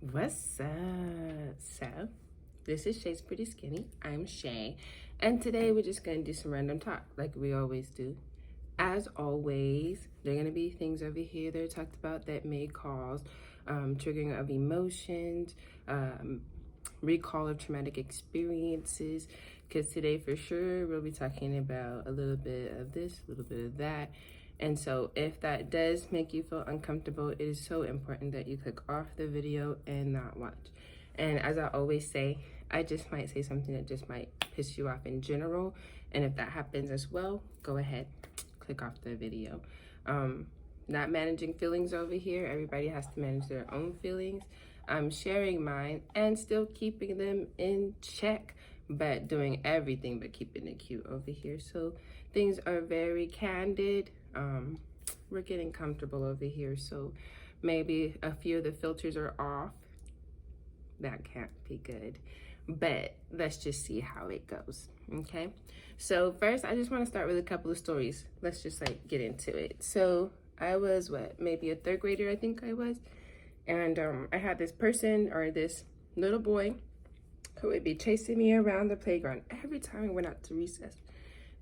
What's up? So, this is Shay's Pretty Skinny. I'm Shay, and today we're just gonna do some random talk like we always do. As always, there are gonna be things over here that are talked about that may cause triggering of emotions, recall of traumatic experiences. Because today, for sure, we'll be talking about a little bit of this, a little bit of that. And so if that does make you feel uncomfortable, it is so important that you click off the video and not watch. And as I always say, I just might say something that just might piss you off in general. And if that happens as well, go ahead, click off the video. Not managing feelings over here. Everybody has to manage their own feelings. I'm sharing mine and still keeping them in check, but doing everything but keeping it cute over here. So things are very candid. We're getting comfortable over here, so maybe a few of the filters are off. That can't be good, but let's just see how it goes. Okay, so first I just want to start with a couple of stories. Let's just like get into it. So I was maybe a third grader, I think I was, and I had this person, or this little boy, who would be chasing me around the playground every time I went out to recess.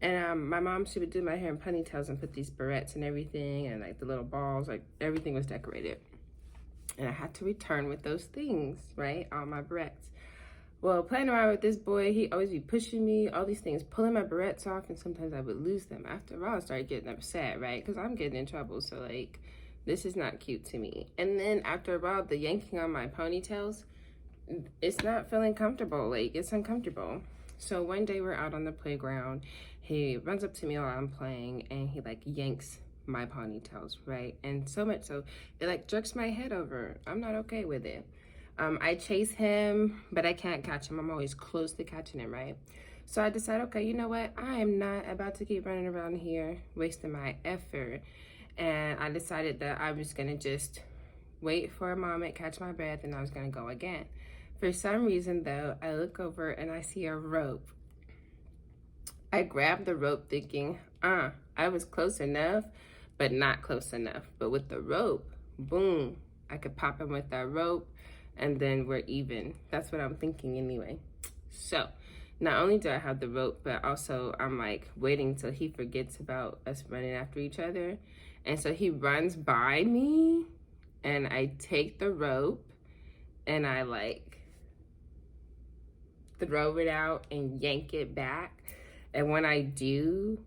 And my mom, she would do my hair in ponytails and put these barrettes and everything, and like the little balls, like everything was decorated. And I had to return with those things, right? All my barrettes. Well, playing around with this boy, he always be pushing me, all these things, pulling my barrettes off, and sometimes I would lose them. After a while, I started getting upset, right? Because I'm getting in trouble, so like, this is not cute to me. And then after a while, the yanking on my ponytails, it's not feeling comfortable, like it's uncomfortable. So one day we're out on the playground, he runs up to me while I'm playing and he like yanks my ponytails, right? And so much so, it like jerks my head over. I'm not okay with it. I chase him, but I can't catch him. I'm always close to catching him, right? So I decide, okay, you know what? I am not about to keep running around here, wasting my effort. And I decided that I was gonna just wait for a moment, catch my breath, and I was gonna go again. For some reason though, I look over and I see a rope. I grabbed the rope thinking, I was close enough, but not close enough. But with the rope, boom, I could pop him with that rope and then we're even. That's what I'm thinking anyway. So not only do I have the rope, but also I'm like waiting till he forgets about us running after each other. And so he runs by me and I take the rope and I like throw it out and yank it back. And when I do,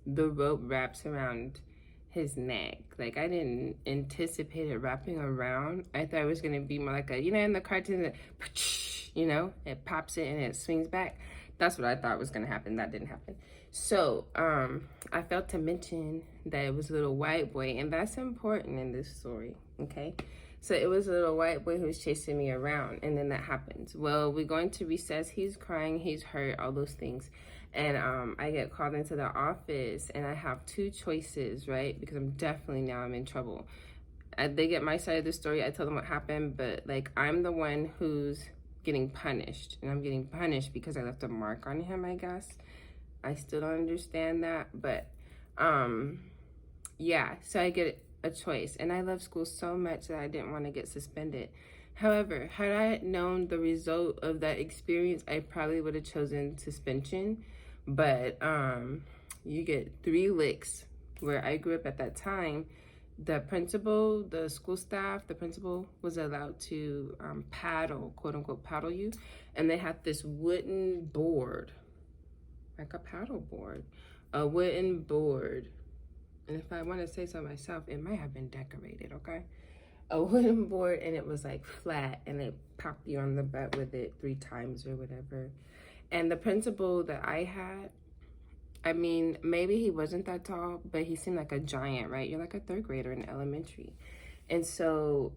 the rope wraps around his neck. Like I didn't anticipate it wrapping around. I thought it was gonna be more like a, you know, in the cartoon that, you know, it pops it and it swings back. That's what I thought was gonna happen. That didn't happen. So I failed to mention that it was a little white boy, and that's important in this story, okay? So it was a little white boy who was chasing me around, and then that happens. Well, we're going to recess. He's crying, he's hurt, all those things. And I get called into the office, and I have two choices, right? Because I'm in trouble. They get my side of the story. I tell them what happened, but like I'm the one who's getting punished, and I'm getting punished because I left a mark on him, I guess. I still don't understand that, but yeah, so I get a choice, and I love school so much that I didn't want to get suspended. However, had I known the result of that experience, I probably would have chosen suspension. But you get 3 licks. Where I grew up at that time, the principal, the school staff, the principal was allowed to paddle, quote unquote, paddle you. And they had this wooden board, like a paddle board, a wooden board. And if I want to say so myself, it might have been decorated, okay? A wooden board, and it was like flat, and it popped you on the butt with it 3 times or whatever. And the principal that I had, I mean, maybe he wasn't that tall, but he seemed like a giant, right? You're like a 3rd grader in elementary. And so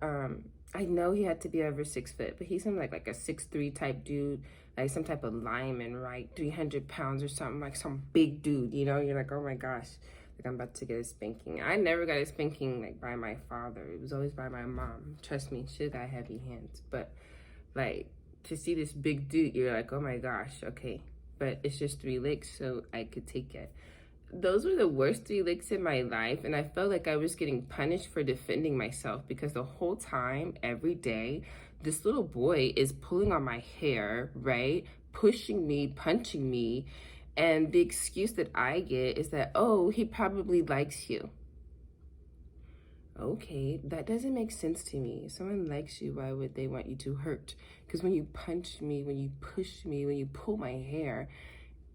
I know he had to be over 6 foot, but he seemed like a 6'3" type dude, like some type of lineman, right? 300 pounds or something, like some big dude, you know? You're like, oh my gosh, like I'm about to get a spanking. I never got a spanking like by my father. It was always by my mom. Trust me, she got heavy hands. But like, to see this big dude, you're like, oh my gosh, okay. But it's just 3 licks, so I could take it. Those were the worst 3 licks in my life, and I felt like I was getting punished for defending myself because the whole time, every day, this little boy is pulling on my hair, right? Pushing me, punching me. And the excuse that I get is that, oh, he probably likes you. Okay, that doesn't make sense to me. If someone likes you, why would they want you to hurt? Because when you punch me, when you push me, when you pull my hair,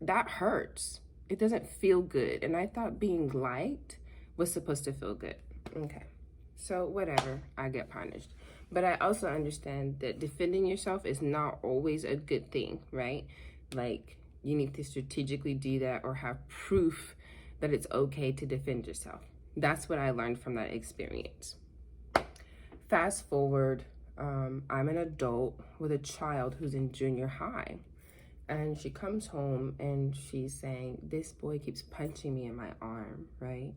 that hurts. It doesn't feel good. And I thought being liked was supposed to feel good. Okay, so whatever, I get punished. But I also understand that defending yourself is not always a good thing, right? Like, you need to strategically do that or have proof that it's okay to defend yourself. That's what I learned from that experience. Fast forward, I'm an adult with a child who's in junior high. And she comes home and she's saying, this boy keeps punching me in my arm, right?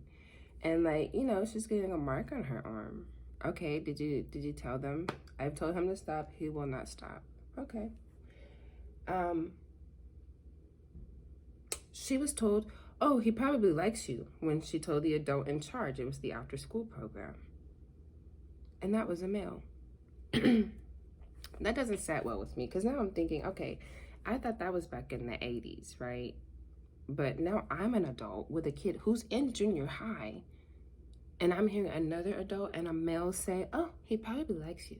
And like, you know, she's getting a mark on her arm. Okay, did you tell them? I've told him to stop. He will not stop. Okay. She was told, oh, he probably likes you, when she told the adult in charge it was the after school program. And that was a male. That doesn't set well with me, because now I'm thinking, okay, I thought that was back in the 80s, right? But now I'm an adult with a kid who's in junior high, and I'm hearing another adult and a male say, oh, he probably likes you.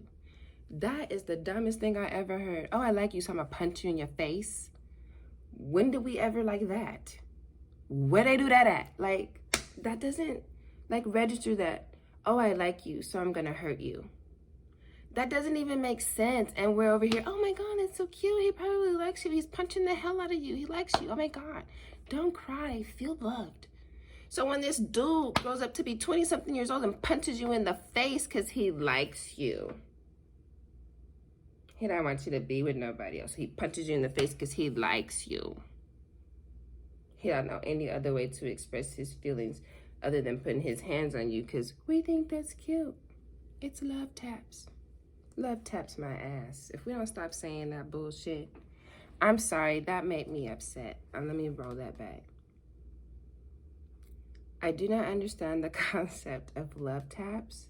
That is the dumbest thing I ever heard. Oh, I like you, so I'm gonna punch you in your face. When did we ever like that? Where they do that at? Like, that doesn't, like, register that, oh, I like you, so I'm gonna hurt you. That doesn't even make sense. And we're over here, oh my God, it's so cute. He probably likes you. He's punching the hell out of you. He likes you. Oh my God. Don't cry. Feel loved. So when this dude grows up to be 20-something years old and punches you in the face because he likes you, he don't want you to be with nobody else. He punches you in the face because he likes you. He don't know any other way to express his feelings other than putting his hands on you because we think that's cute. It's love taps. Love taps my ass. If we don't stop saying that bullshit, I'm sorry, that made me upset. Let me roll that back. I do not understand the concept of love taps.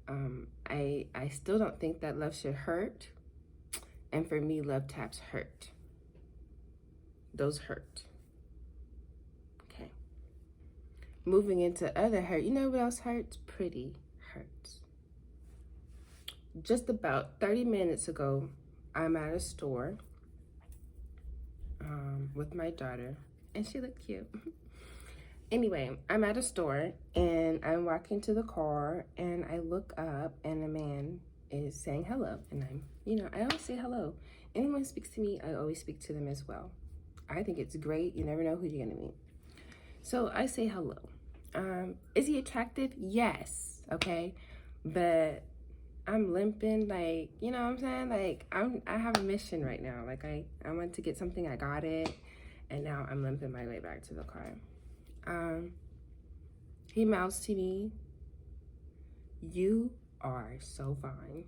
I still don't think that love should hurt. And for me, love taps hurt. Those hurt. Okay. Moving into other hurt. You know what else hurts? Pretty hurts. Just about 30 minutes ago, I'm at a store with my daughter, and she looked cute. Anyway, I'm at a store, and I'm walking to the car, and I look up, and a man is saying hello, and I always say hello. Anyone who speaks to me, I always speak to them as well. I think it's great. You never know who you're gonna meet. So I say hello. Is he attractive? Yes, okay, but I'm limping, like, you know what I'm saying? Like, I have a mission right now. Like, I went to get something, I got it, and now I'm limping my way back to the car. He mouths to me, you are so fine.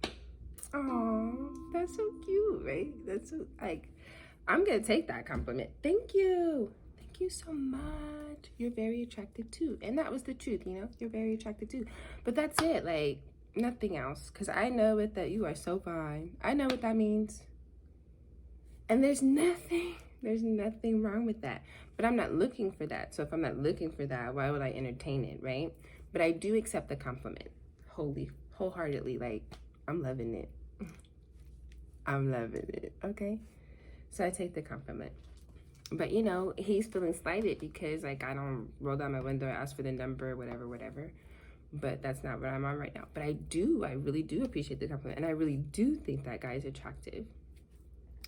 Oh, that's so cute, right? That's so, like, I'm gonna take that compliment. Thank you. Thank you so much. You're very attractive too. And that was the truth, you know? You're very attractive too. But that's it, like, nothing else. Because I know it that you are so fine. I know what that means. And there's nothing wrong with that. But I'm not looking for that. So if I'm not looking for that, why would I entertain it, right? But I do accept the compliment wholeheartedly. Like, I'm loving it. I'm loving it, okay? So I take the compliment. But, you know, he's feeling slighted because, like, I don't roll down my window, ask for the number, whatever. But that's not what I'm on right now. But I really do appreciate the compliment. And I really do think that guy is attractive.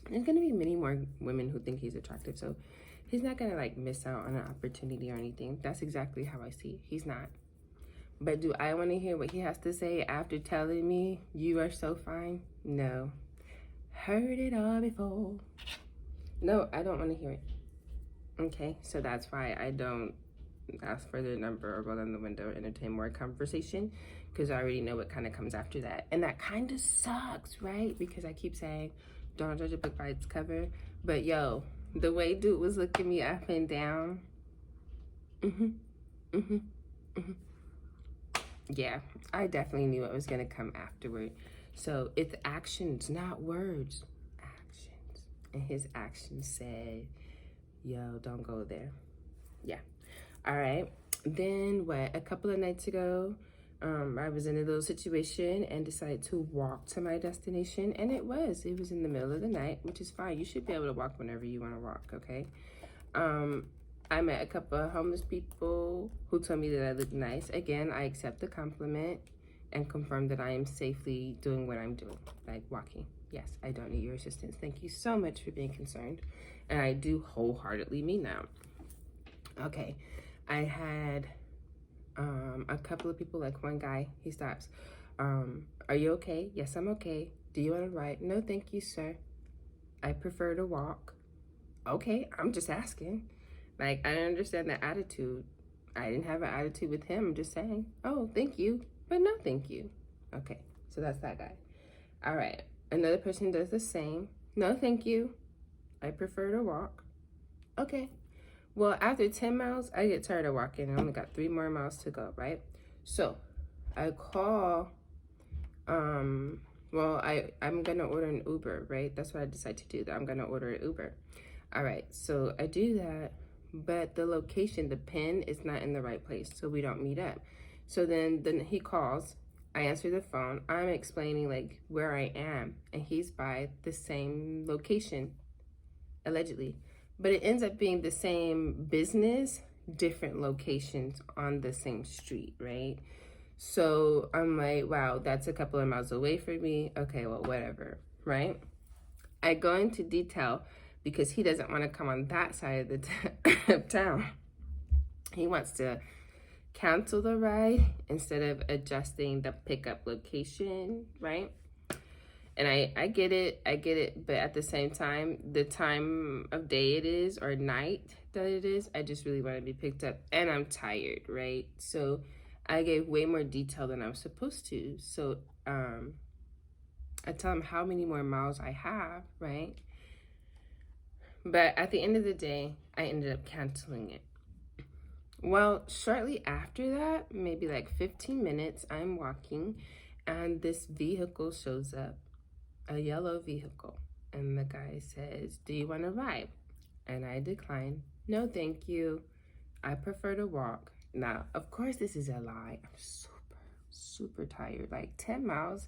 There's going to be many more women who think he's attractive. So he's not going to, like, miss out on an opportunity or anything. That's exactly how I see it. He's not. But do I want to hear what he has to say after telling me you are so fine? No. Heard it all before. No, I don't want to hear it. Okay, so that's why I don't ask for the number or go down the window or entertain more conversation, because I already know what kind of comes after that. And that kind of sucks, right? Because I keep saying, don't judge a book by its cover. But yo, the way dude was looking me up and down. Yeah, I definitely knew what was going to come afterward. So it's actions, not words. Actions. And his actions said, yo, don't go there. Yeah. All right. Then what? A couple of nights ago, I was in a little situation and decided to walk to my destination. And it was in the middle of the night, which is fine. You should be able to walk whenever you want to walk, okay? I met a couple of homeless people who told me that I looked nice. Again, I accept the compliment and confirm that I am safely doing what I'm doing, like walking. Yes, I don't need your assistance. Thank you so much for being concerned. And I do wholeheartedly mean that. Okay, I had a couple of people, like one guy, he stops. Are you okay? Yes, I'm okay. Do you want to ride? No, thank you, sir. I prefer to walk. Okay, I'm just asking. Like, I understand the attitude. I didn't have an attitude with him. I'm just saying, oh, thank you, but no thank you. Okay, so that's that guy. All right, another person does the same. No, thank you. I prefer to walk. Okay. Well, after 10 miles, I get tired of walking. I only got 3 more miles to go, right? So I call, I'm gonna order an Uber, right? That's what I decide to do, that I'm gonna order an Uber. All right, so I do that, but the location, the pin is not in the right place, so we don't meet up. So then he calls, I answer the phone, I'm explaining like where I am, and he's by the same location, allegedly. But it ends up being the same business, different locations on the same street, right? So I'm like, wow, that's a couple of miles away from me. Okay, well, whatever, right? I go into detail because he doesn't want to come on that side of the of town. He wants to cancel the ride instead of adjusting the pickup location, right? And I get it, but at the same time, the time of day it is or night that it is, I just really want to be picked up, and I'm tired, right? So I gave way more detail than I was supposed to. So I tell him how many more miles I have, right? But at the end of the day, I ended up canceling it. Well, shortly after that, maybe like 15 minutes, I'm walking and this vehicle shows up, a yellow vehicle. And the guy says, do you want to ride? And I decline. No, thank you. I prefer to walk. Now, of course, this is a lie. I'm super tired. Like 10 miles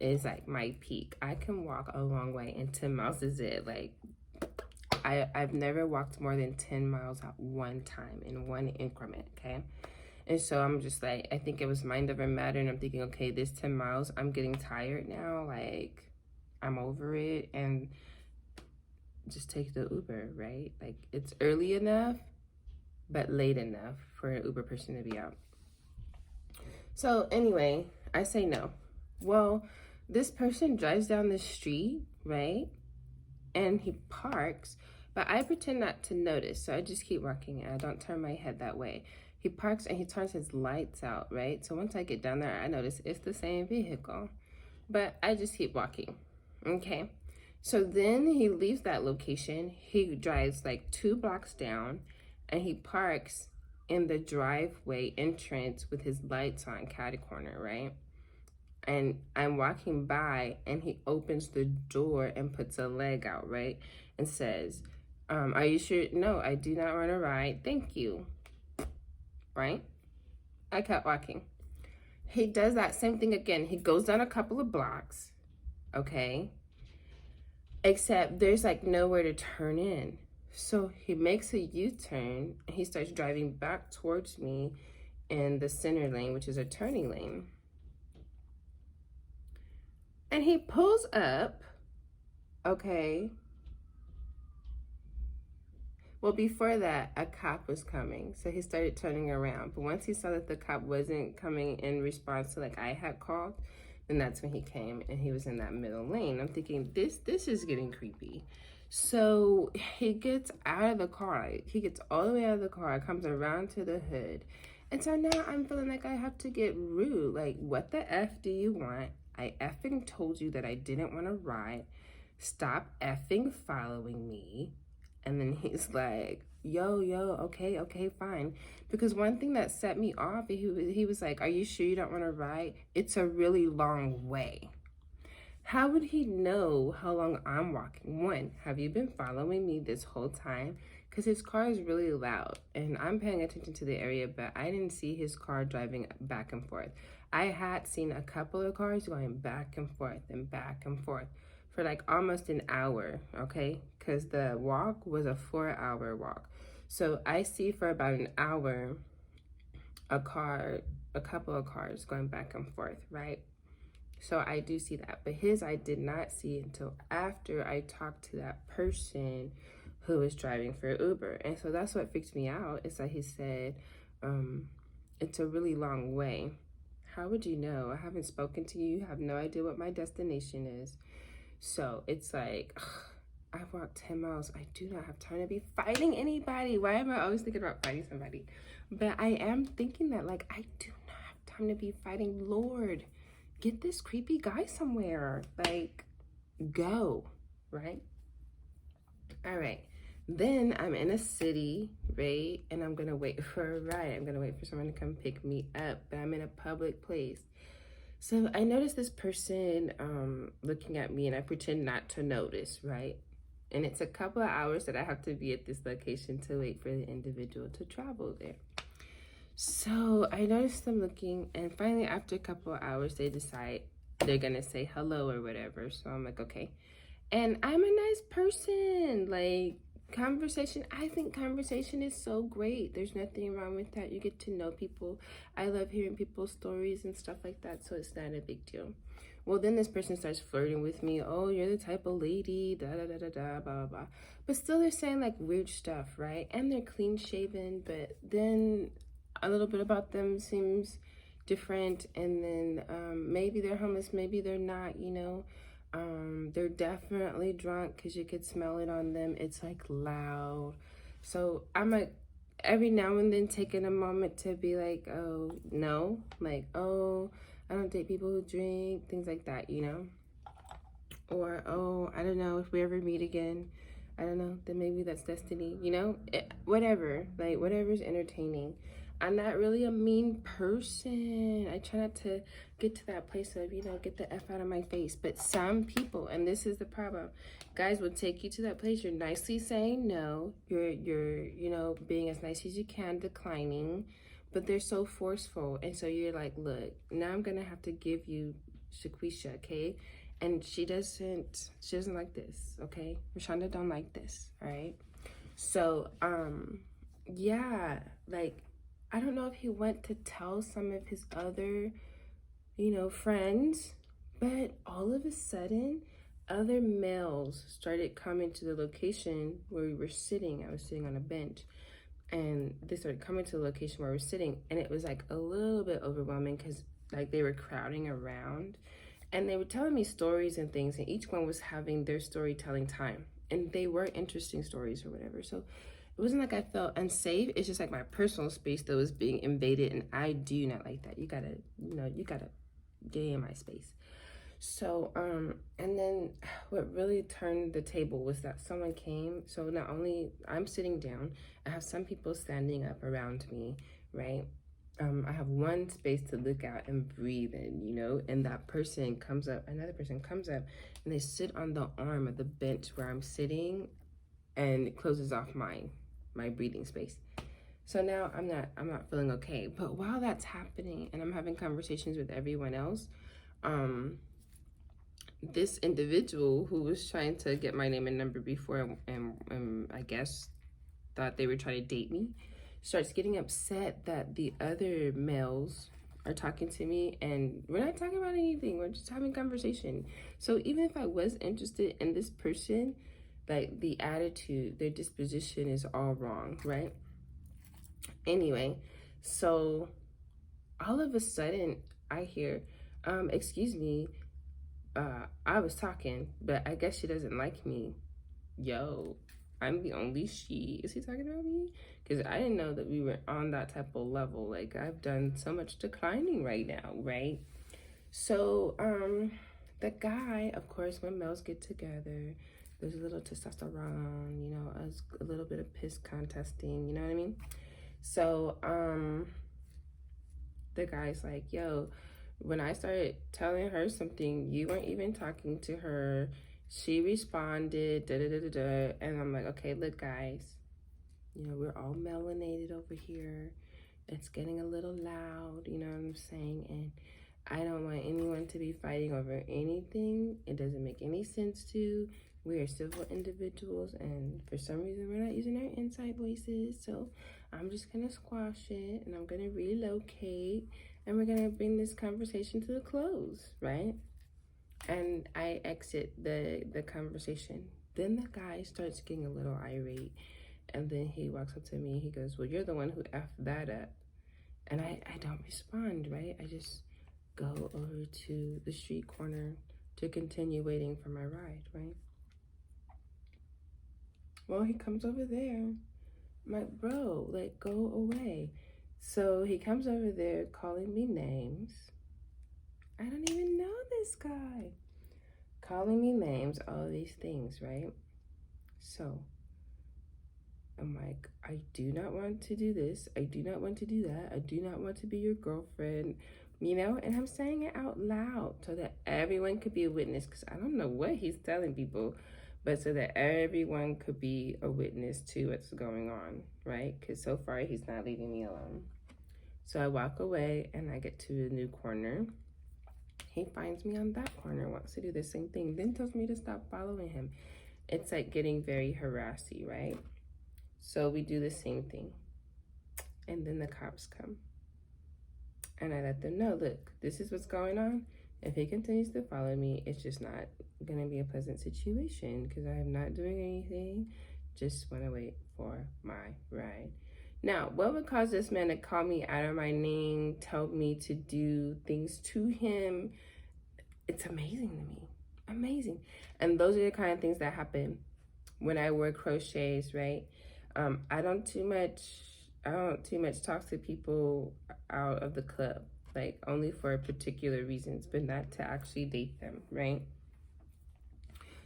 is like my peak. I can walk a long way, and 10 miles is it. Like, I've never walked more than 10 miles at one time in one increment, okay? And so I'm just like, I think it was mind over matter, and I'm thinking, okay, this 10 miles, I'm getting tired now, like, I'm over it, and just take the Uber, right? Like, it's early enough, but late enough for an Uber person to be out. So anyway, I say no. Well, this person drives down the street, right? And he parks, but I pretend not to notice. So I just keep walking and I don't turn my head that way. He parks and he turns his lights out, right? So once I get down there, I notice it's the same vehicle, but I just keep walking, okay? So then he leaves that location. He drives like 2 blocks down and he parks in the driveway entrance with his lights on, catty corner, right? And I'm walking by and he opens the door and puts a leg out, right? And says, are you sure? No, I do not want to ride. Thank you. Right? I kept walking. He does that same thing again. He goes down a couple of blocks, okay? Except there's like nowhere to turn in. So he makes a U-turn and he starts driving back towards me in the center lane, which is a turning lane. And he pulls up, okay. Well, before that, a cop was coming. So he started turning around. But once he saw that the cop wasn't coming in response to like I had called, then that's when he came and he was in that middle lane. I'm thinking, this is getting creepy. So he gets out of the car. He gets all the way out of the car, comes around to the hood. And so now I'm feeling like I have to get rude. Like, what the F do you want? I effing told you that I didn't want to ride. Stop effing following me. And then he's like, yo, okay, fine. Because one thing that set me off, he was like, are you sure you don't want to ride? It's a really long way. How would he know how long I'm walking? One, have you been following me this whole time? Because his car is really loud and I'm paying attention to the area, but I didn't see his car driving back and forth. I had seen a couple of cars going back and forth for like almost an hour, okay? Because the walk was a 4-hour walk. So I see for about an hour a couple of cars going back and forth, right? So I do see that, but his I did not see until after I talked to that person who was driving for Uber. And so that's what freaked me out, is that he said, it's a really long way. How would you know? I haven't spoken to you, have no idea what my destination is. So it's like, I've walked 10 miles. I do not have time to be fighting anybody. Why am I always thinking about fighting somebody? But I am thinking that, like, I do not have time to be fighting. Lord, get this creepy guy somewhere. Like, go, right? All right. Then I'm in a city, right? And I'm going to wait for a ride. I'm going to wait for someone to come pick me up. But I'm in a public place. So I noticed this person looking at me, and I pretend not to notice, right? And it's a couple of hours that I have to be at this location to wait for the individual to travel there. So I noticed them looking, and finally after a couple of hours, they decide they're gonna say hello or whatever. So I'm like, okay. And I'm a nice person. Like, I think conversation is so great. There's nothing wrong with that. You get to know people. I love hearing people's stories and stuff like that, so it's not a big deal. Well, then this person starts flirting with me. Oh, you're the type of lady, da da da da da, blah blah blah. But still, they're saying like weird stuff, right? And they're clean shaven, but then a little bit about them seems different. And then maybe they're homeless, maybe they're not, you know. They're definitely drunk because you could smell it on them. It's like loud. So I'm like, every now and then taking a moment to be like, oh, no, like, oh, I don't date people who drink, things like that, you know? Or, oh, I don't know, if we ever meet again, I don't know, then maybe that's destiny, you know? Whatever, like, whatever's entertaining. I'm not really a mean person. I try not to get to that place of, you know, get the F out of my face. But some people, and this is the problem, guys will take you to that place. You're nicely saying no. You're you know, being as nice as you can, declining. But they're so forceful. And so you're like, look, now I'm going to have to give you Shaquisha, okay? And she doesn't like this, okay? Rashonda don't like this, all right? So, yeah, like, I don't know if he went to tell some of his other, you know, friends, but all of a sudden, other males started coming to the location where we were sitting. I was sitting on a bench, and they started coming to the location where we were sitting, and it was like a little bit overwhelming because like they were crowding around, and they were telling me stories and things, and each one was having their storytelling time, and they were interesting stories or whatever. So it wasn't like I felt unsafe. It's just like my personal space that was being invaded, and I do not like that. You gotta get in my space. So, and then what really turned the table was that someone came. So not only I'm sitting down, I have some people standing up around me, right? I have one space to look out and breathe in, you know, and that person comes up, another person comes up, and they sit on the arm of the bench where I'm sitting, and it closes off my breathing space. So now I'm not feeling okay. But while that's happening and I'm having conversations with everyone else, this individual who was trying to get my name and number before, and I guess thought they were trying to date me, starts getting upset that the other males are talking to me, and we're not talking about anything, we're just having conversation. So even if I was interested in this person, like the attitude, their disposition is all wrong, right? Anyway, so all of a sudden I hear, excuse me, I was talking, but I guess she doesn't like me. Yo, I'm the only she. Is he talking about me? Because I didn't know that we were on that type of level. Like, I've done so much declining right now, right? So, the guy, of course, when males get together, there's a little testosterone, you know, a little bit of piss contesting, you know what I mean? So, the guy's like, yo, When I started telling her something, you weren't even talking to her. She responded, da da da da da. And I'm like, okay, look, guys, you know, we're all melanated over here. It's getting a little loud, you know what I'm saying? And I don't want anyone to be fighting over anything. It doesn't make any sense to. We are civil individuals, and for some reason, we're not using our inside voices. So I'm just gonna squash it, and I'm gonna relocate, and we're gonna bring this conversation to a close, right? And I exit the conversation. Then the guy starts getting a little irate, and then he walks up to me. He goes, "Well, you're the one who effed that up." And I don't respond, right? I just go over to the street corner to continue waiting for my ride, right? Well, he comes over there. I'm like, bro, like, go away. So he comes over there calling me names. I don't even know this guy. Calling me names, all these things, right? So I'm like, I do not want to do this. I do not want to do that. I do not want to be your girlfriend, you know? And I'm saying it out loud so that everyone could be a witness, because I don't know what he's telling people, but so that everyone could be a witness to what's going on, right? Because so far he's not leaving me alone. So I walk away and I get to a new corner. He finds me on that corner, wants to do the same thing, then tells me to stop following him. It's like getting very harassy, right? So we do the same thing. And then the cops come. And I let them know, look, this is what's going on. If he continues to follow me, it's just not going to be a pleasant situation because I am not doing anything. Just want to wait for my ride. Now, what would cause this man to call me out of my name, tell me to do things to him? It's amazing to me. Amazing. And those are the kind of things that happen when I wear crochets, right? I don't too much talk to people out of the club, like only for particular reasons, but not to actually date them, right?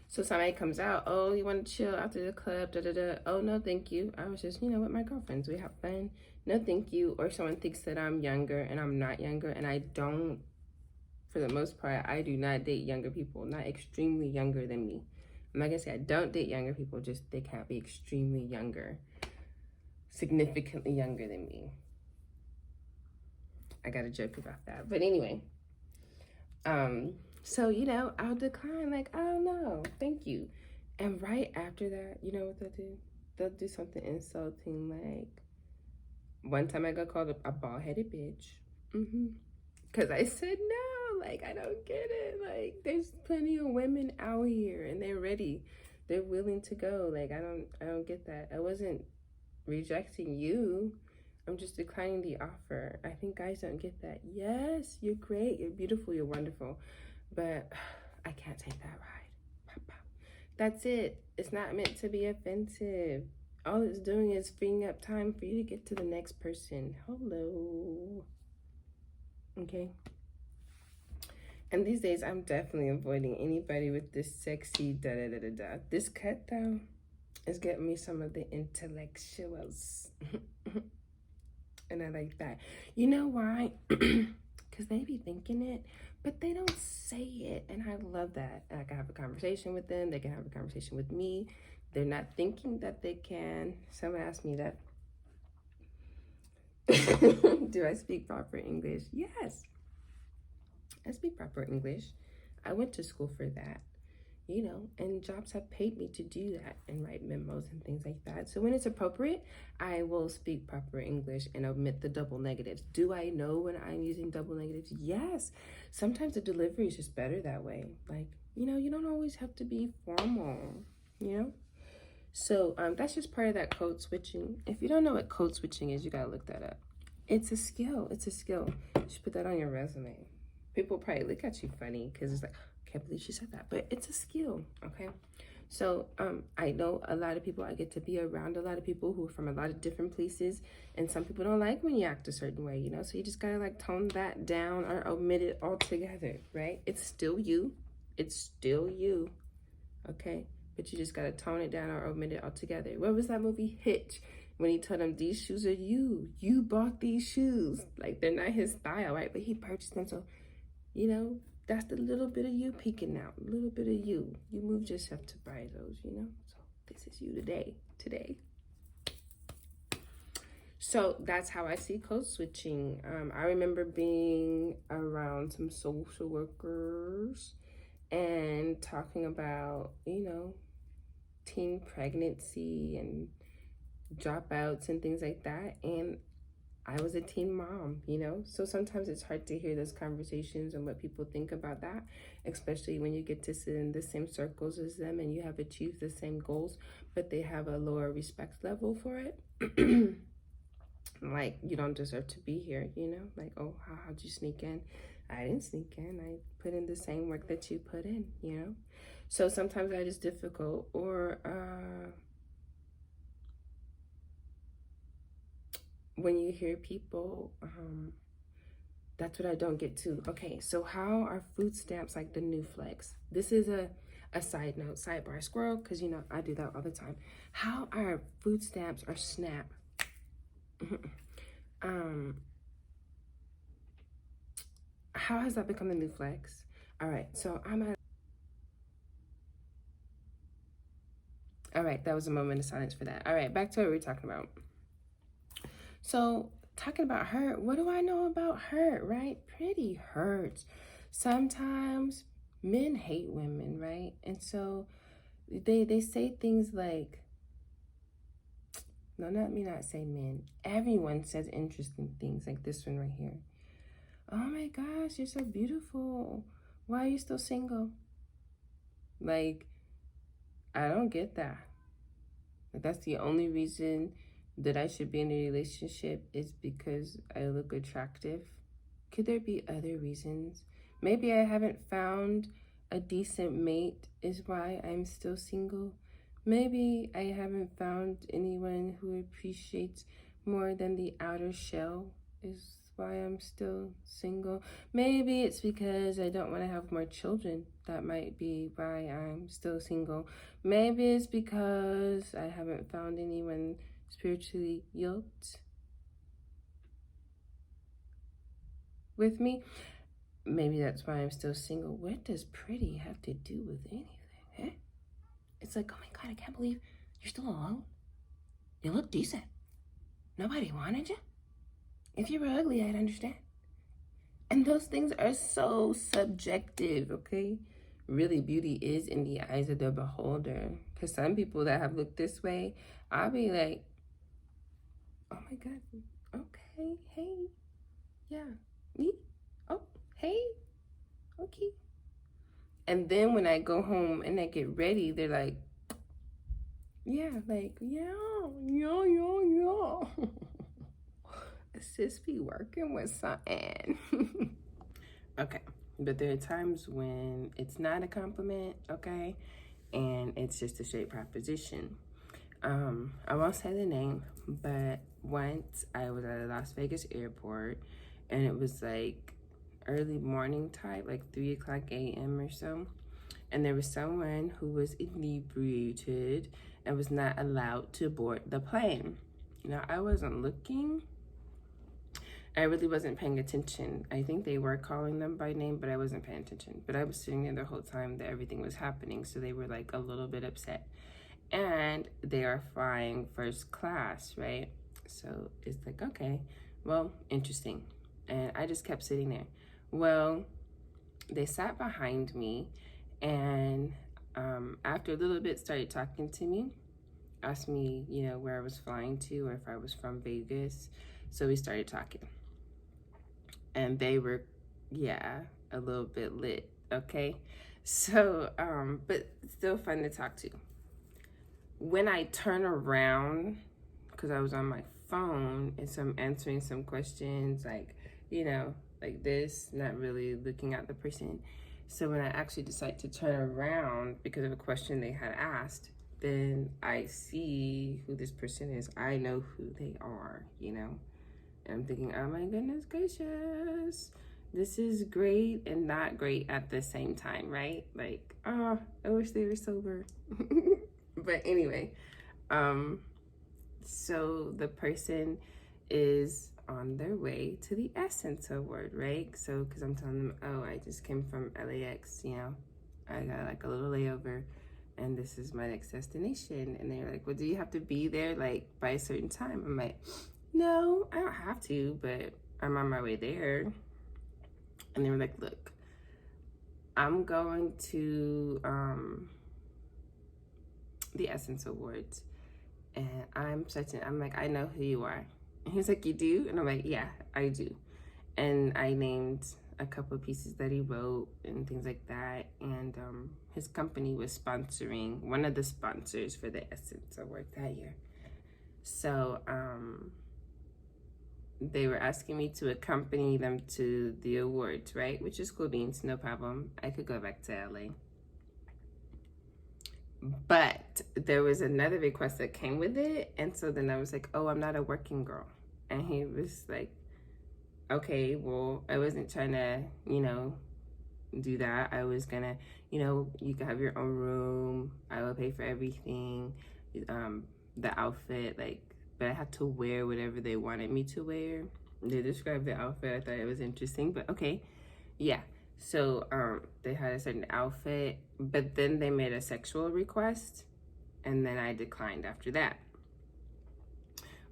So somebody comes out, oh, you want to chill after the club, da da da. Oh, no, thank you. I was just, with my girlfriends. We have fun. No, thank you. Or someone thinks that I'm younger and I'm not younger, and I don't. For the most part, I do not date younger people, not extremely younger than me. I'm not gonna say I don't date younger people, just they can't be extremely younger, significantly younger than me. I got a joke about that. But anyway, so, I'll decline, like, oh no, thank you. And right after that, you know what they'll do? They'll do something insulting, like, one time I got called a bald-headed bitch. Because I said no, like, I don't get it. Like, there's plenty of women out here and they're ready. They're willing to go. Like, I don't get that. I wasn't rejecting you. I'm just declining the offer. I think guys don't get that. Yes, you're great, you're beautiful, you're wonderful, but I can't take that ride. That's it. It's not meant to be offensive. All it's doing is freeing up time for you to get to the next person. Hello. Okay. And these days, I'm definitely avoiding anybody with this sexy da-da-da-da-da. This cut, though, is getting me some of the intellectuals. And I like that. You know why? Because they be thinking it, but they don't say it. And I love that. And I can have a conversation with them. They can have a conversation with me. They're not thinking that they can. Someone asked me that. Do I speak proper English? Yes. I speak proper English. I went to school for that. And jobs have paid me to do that and write memos and things like that. So when it's appropriate, I will speak proper English and omit the double negatives. Do I know when I'm using double negatives? Yes. Sometimes the delivery is just better that way. Like, you don't always have to be formal, So that's just part of that code switching. If you don't know what code switching is, you got to look that up. It's a skill. It's a skill. You should put that on your resume. People probably look at you funny because it's like, can't believe she said that, but it's a skill. Okay, so I know a lot of people. I get to be around a lot of people who are from a lot of different places, and some people don't like when you act a certain way, so you just gotta like tone that down or omit it altogether, right? It's still you, okay, but you just gotta tone it down or omit it altogether. What was that movie Hitch, when he told him, these shoes are you bought these shoes, like they're not his style, right? But he purchased them, so You know, that's the little bit of you peeking out, a little bit of you. You moved yourself to buy those, you know? So this is you today. So that's how I see code switching. I remember being around some social workers and talking about, teen pregnancy and dropouts and things like that. And I was a teen mom, so sometimes it's hard to hear those conversations and what people think about that, especially when you get to sit in the same circles as them and you have achieved the same goals, but they have a lower respect level for it. Like, you don't deserve to be here, like, oh, how'd you sneak in? I didn't sneak in. I put in the same work that you put in, so sometimes that is difficult. Or when you hear people, that's what I don't get too. Okay, so how are food stamps like the new flex? This is a side note, sidebar squirrel, because I do that all the time. How are food stamps or SNAP? How has that become the new flex? All right, so all right, that was a moment of silence for that. All right, back to what we were talking about. So talking about hurt, what do I know about hurt, right? Pretty hurts. Sometimes men hate women, right? And so they say things like, no, let me not say men. Everyone says interesting things like this one right here. Oh my gosh, you're so beautiful. Why are you still single? Like, I don't get that. Like, that's the only reason that I should be in a relationship is because I look attractive. Could there be other reasons? Maybe I haven't found a decent mate is why I'm still single. Maybe I haven't found anyone who appreciates more than the outer shell is why I'm still single. Maybe it's because I don't want to have more children. That might be why I'm still single. Maybe it's because I haven't found anyone spiritually yoked with me. Maybe that's why I'm still single. What does pretty have to do with anything, eh? It's like, oh my God, I can't believe you're still alone. You look decent. Nobody wanted you. If you were ugly, I'd understand. And those things are so subjective, okay? Really, beauty is in the eyes of the beholder. Because some people that have looked this way, I'll be like, oh my God, okay, hey, yeah, me, oh, hey, okay. And then when I go home and I get ready, they're like, yeah, sis be working with something. Okay, but there are times when it's not a compliment, okay, and it's just a straight proposition. I won't say the name, but once I was at a Las Vegas airport, and it was like early morning type, like 3:00 a.m. or so, and there was someone who was inebriated and was not allowed to board the plane. Now, I wasn't looking. I really wasn't paying attention. I think they were calling them by name, but I wasn't paying attention. But I was sitting there the whole time that everything was happening, so they were like a little bit upset. And they are flying first class, right? So it's like, okay, well, interesting. And I just kept sitting there. Well, they sat behind me, and after a little bit started talking to me, asked me, where I was flying to or if I was from Vegas. So we started talking. And they were, a little bit lit, okay? So, but still fun to talk to. When I turn around, because I was on my phone, and so I'm answering some questions, like, like this, not really looking at the person. So when I actually decide to turn around because of a question they had asked, then I see who this person is. I know who they are, And I'm thinking, oh my goodness gracious, this is great and not great at the same time, right? Like, oh, I wish they were sober. But anyway, so the person is on their way to the Essence Award, right? So, because I'm telling them, oh, I just came from LAX, you know, I got like a little layover and this is my next destination. And they're like, well, do you have to be there like by a certain time? I'm like, no, I don't have to, but I'm on my way there. And they were like, look, I'm going to the Essence Awards and I'm like, I know who you are. And he's like, you do? And I'm like, yeah, I do. And I named a couple of pieces that he wrote and things like that. And his company was sponsoring, one of the sponsors for the Essence Award that year. So they were asking me to accompany them to the awards, right? Which is cool beans, no problem. I could go back to LA. But there was another request that came with it. And so then I was like, oh, I'm not a working girl. And he was like, okay, well, I wasn't trying to, you know, do that. I was gonna, you know, you can have your own room. I will pay for everything. The outfit, like, but I had to wear whatever they wanted me to wear. They described the outfit. I thought it was interesting, but okay. Yeah. So they had a certain outfit, but then they made a sexual request, and then I declined after that.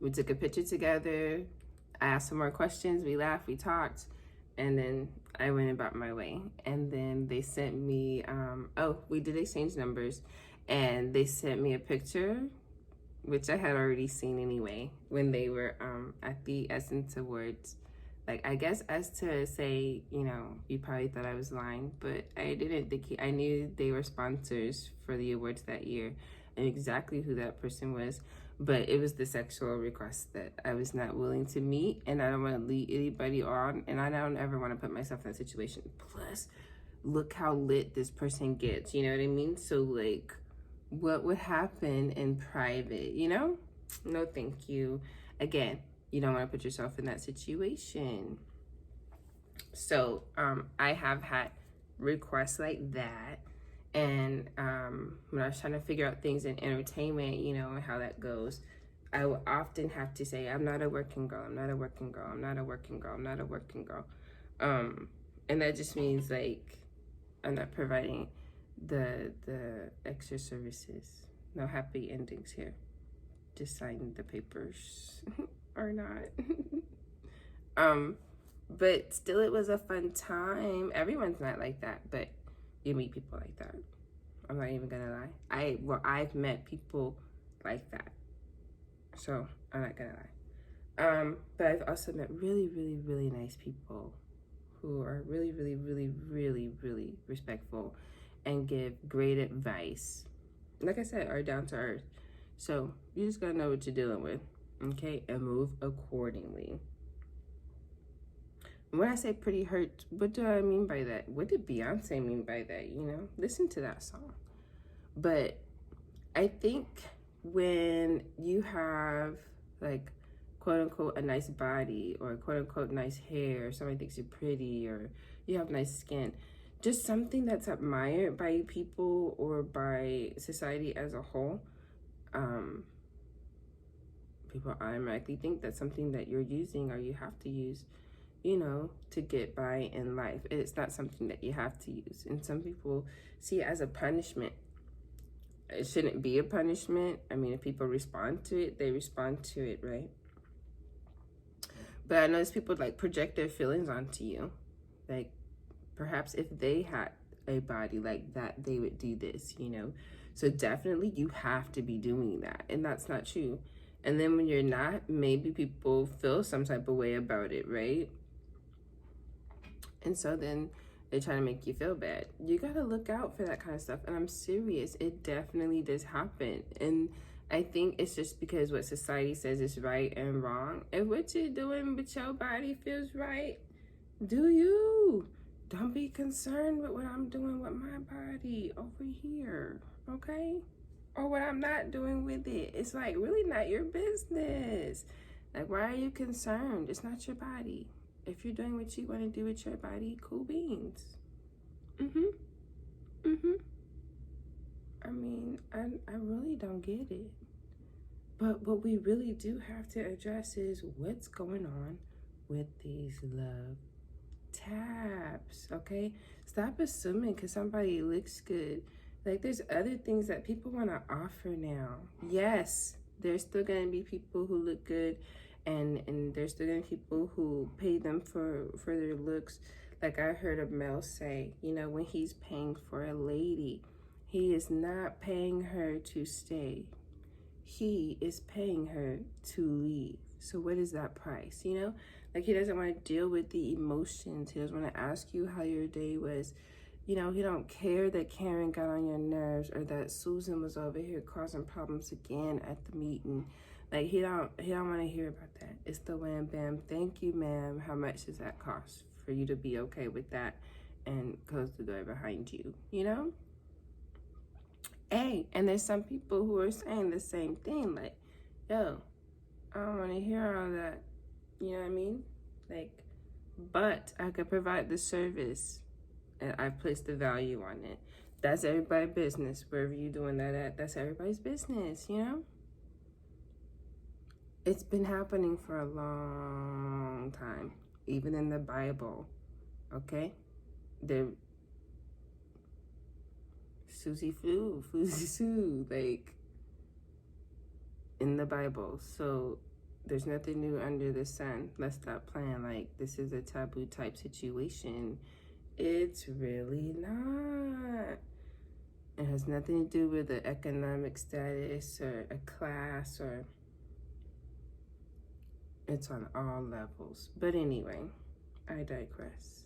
We took a picture together. I asked some more questions. We laughed, we talked, and then I went about my way. And then they sent me, we did exchange numbers, and they sent me a picture, which I had already seen anyway, when they were at the Essence Awards. Like, I guess as to say, you know, you probably thought I was lying, but I didn't think I knew they were sponsors for the awards that year and exactly who that person was. But it was the sexual request that I was not willing to meet, and I don't want to lead anybody on, and I don't ever want to put myself in that situation. Plus, look how lit this person gets, you know what I mean? So, like, what would happen in private, you know? No, thank you. Again, you don't want to put yourself in that situation. So I have had requests like that. And when I was trying to figure out things in entertainment, you know, and how that goes, I will often have to say, I'm not a working girl, I'm not a working girl, I'm not a working girl, I'm not a working girl. And that just means, like, I'm not providing the extra services. No happy endings here. Just sign the papers or not. But still, it was a fun time. Everyone's not like that, but you meet people like that. I'm not even gonna lie. I've met people like that, so I'm not gonna lie. But I've also met really, really, really nice people who are really, really, really, really, really respectful and give great advice. Like I said, are down to earth. So you just gotta know what you're dealing with, okay, and move accordingly. When I say pretty hurt, what do I mean by that? What did Beyonce mean by that? You know, listen to that song. But I think when you have, like, quote unquote a nice body, or quote unquote nice hair, or somebody thinks you're pretty, or you have nice skin, just something that's admired by people or by society as a whole, people automatically think that's something that you're using or you have to use, you know, to get by in life. It's not something that you have to use. And some people see it as a punishment. It shouldn't be a punishment. I mean, if people respond to it, they respond to it, right? But I notice people, like, project their feelings onto you. Like, perhaps if they had a body like that, they would do this, you know? So definitely you have to be doing that. And that's not true. And then when you're not, maybe people feel some type of way about it, right? And so then they try to make you feel bad. You gotta look out for that kind of stuff. And I'm serious, it definitely does happen. And I think it's just because what society says is right and wrong. If what you're doing with your body feels right, do you? Don't be concerned with what I'm doing with my body over here, okay? Or what I'm not doing with it. It's like really not your business. Like, why are you concerned? It's not your body. If you're doing what you want to do with your body, cool beans. I mean, I really don't get it. But what we really do have to address is what's going on with these love taps, okay? Stop assuming because somebody looks good. Like, there's other things that people want to offer now. Yes, there's still going to be people who look good, and there's still going to be people who pay them for their looks. Like I heard a male say, you know, when he's paying for a lady, he is not paying her to stay. He is paying her to leave. So what is that price, you know? Like, he doesn't want to deal with the emotions. He doesn't want to ask you how your day was. You know, he don't care that Karen got on your nerves or that Susan was over here causing problems again at the meeting. Like, he don't want to hear about that. It's the wham bam, thank you, ma'am. How much does that cost for you to be okay with that and close the door behind you, you know? Hey, and there's some people who are saying the same thing, like, yo, I don't want to hear all that. You know what I mean? Like, but I could provide the service and I place the value on it. That's everybody's business. Wherever you're doing that at, that's everybody's business, you know? It's been happening for a long time, even in the Bible, okay? Susie Sue, like, in the Bible. So there's nothing new under the sun. Let's stop playing like this is a taboo type situation. It's really not. It has nothing to do with the economic status or a class, or it's on all levels. But anyway, I digress.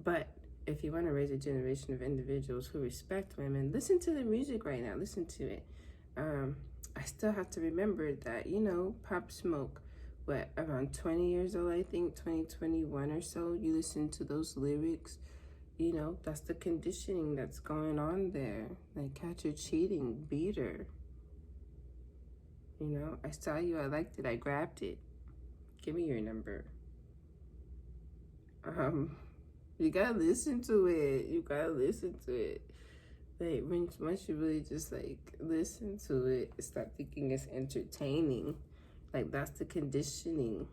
But if you want to raise a generation of individuals who respect women, listen to the music right now. Listen to it. I still have to remember that, you know, Pop Smoke, around 20 years old, I think, 2021 or so, you listen to those lyrics, you know, that's the conditioning that's going on there. Like, catch her cheating, beat her. You know, I saw you, I liked it, I grabbed it. Give me your number. You gotta listen to it. Like, once you really just, like, listen to it, stop thinking it's entertaining. Like, that's the conditioning.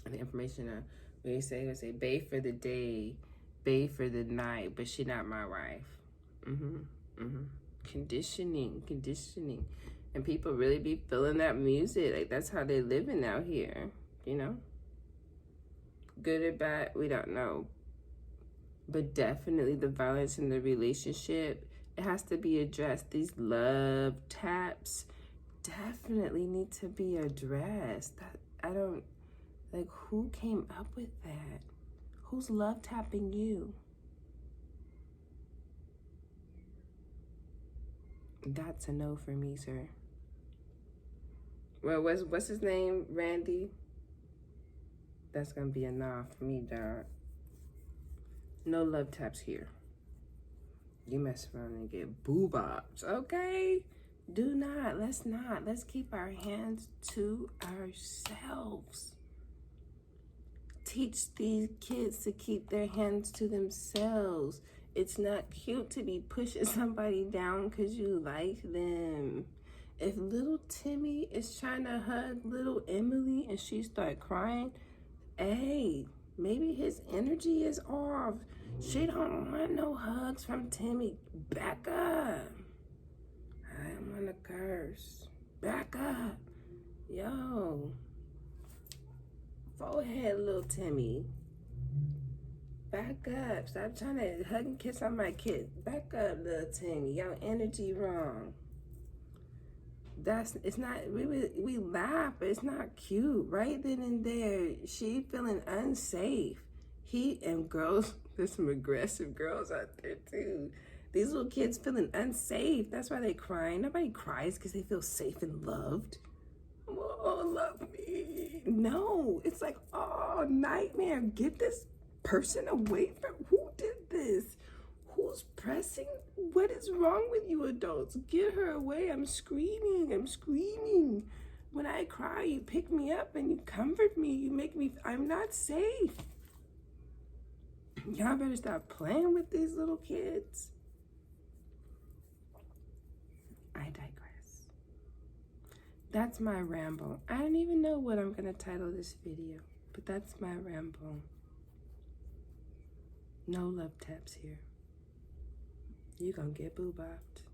And the information, we say, bae for the day, bae for the night, but she not my wife. Conditioning. And people really be feeling that music. Like, that's how they living out here, you know? Good or bad, we don't know. But definitely the violence in the relationship, it has to be addressed. These love taps definitely need to be addressed. Who came up with that? Who's love tapping you? That's a no for me, sir. Well, what's his name? Randy? That's gonna be a nah for me, dog. No love taps here. You mess around and get boo-bops, okay? Do not. Let's keep our hands to ourselves. Teach these kids to keep their hands to themselves. It's not cute to be pushing somebody down because you like them. If little Timmy is trying to hug little Emily and she start crying, hey, maybe his energy is off. She don't want no hugs from Timmy. Back up. I don't want to curse. Back up. Yo. Forehead, little Timmy. Back up. Stop trying to hug and kiss on my kid. Back up, little Timmy. Your energy wrong. It's not, we laugh, but it's not cute. Right then and there, she feeling unsafe. Girls, there's some aggressive girls out there too. These little kids feeling unsafe. That's why they crying. Nobody cries because they feel safe and loved. Oh, love me. No, it's like, oh, nightmare. Get this person away from, who did this? Who's pressing? What is wrong with you adults? Get her away. I'm screaming. When I cry, you pick me up and you comfort me. You make me, I'm not safe. Y'all better stop playing with these little kids. I digress. that's my ramble. I don't even know what I'm gonna title this video, but that's my ramble. No love taps here. You gonna get boo-bopped.